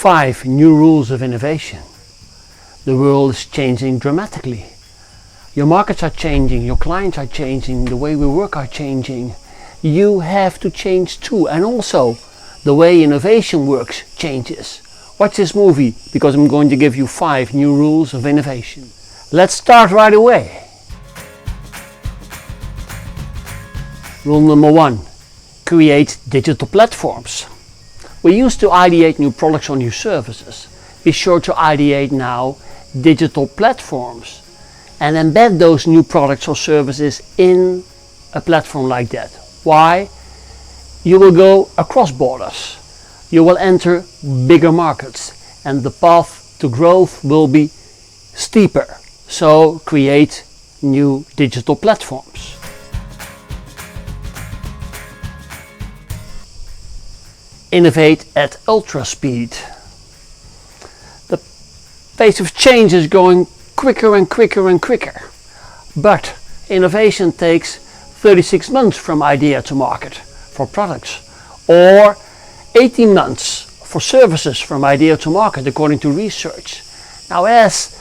5 new rules of innovation. The world is changing dramatically. Your markets are changing, your clients are changing, the way we work are changing. You have to change too, and also the way innovation works changes. Watch this movie because I'm going to give you 5 new rules of innovation. Let's start right away. Rule number 1. Create digital platforms. We used to ideate new products or new services. Be sure to ideate now digital platforms and embed those new products or services in a platform like that. Why? You will go across borders. You will enter bigger markets and the path to growth will be steeper. So create new digital platforms. Innovate at ultra speed. The pace of change is going quicker and quicker and quicker. But innovation takes 36 months from idea to market for products, or 18 months for services from idea to market according to research. Now as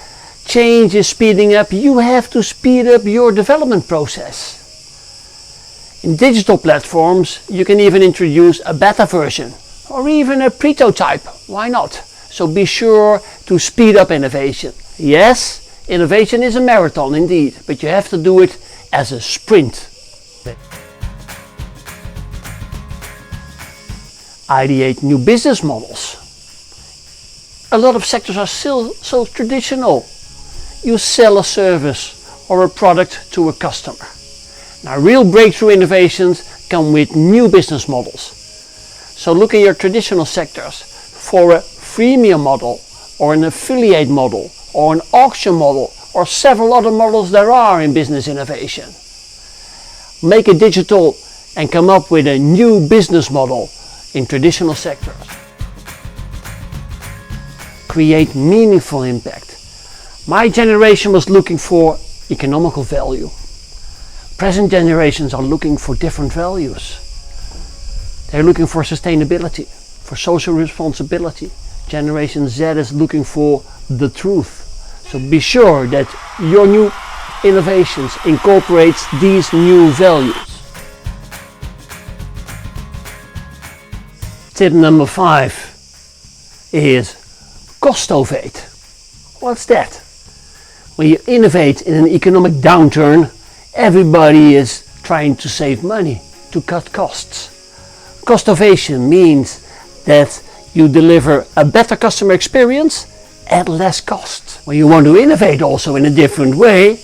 change is speeding up, you have to speed up your development process. In digital platforms you can even introduce a beta version or even a prototype, why not? So be sure to speed up innovation. Yes, innovation is a marathon indeed, but you have to do it as a sprint. Ideate new business models. A lot of sectors are still so traditional. You sell a service or a product to a customer. Now real breakthrough innovations come with new business models. So look at your traditional sectors for a freemium model or an affiliate model or an auction model or several other models there are in business innovation. Make it digital and come up with a new business model in traditional sectors. Create meaningful impact. My generation was looking for economical value. Present generations are looking for different values. They're looking for sustainability, for social responsibility. Generation Z is looking for the truth. So be sure that your new innovations incorporates these new values. Tip number 5 is cost-ovate. What's that? When you innovate in an economic downturn, everybody is trying to save money, to cut costs. Cost-ovation means that you deliver a better customer experience at less cost. When you want to innovate also in a different way,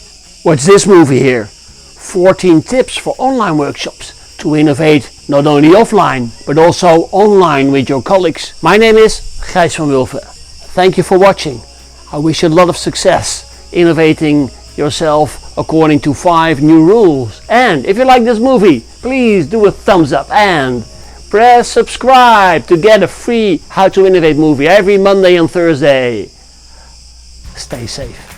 watch this movie here. 14 tips for online workshops to innovate not only offline but also online with your colleagues. My name is GIJS van WULFEN. Thank you for watching. I wish you a lot of success innovating yourself according to 5 new rules. And if you like this movie, please do a thumbs up and press subscribe to get a free How to Innovate movie every Monday and Thursday. Stay safe.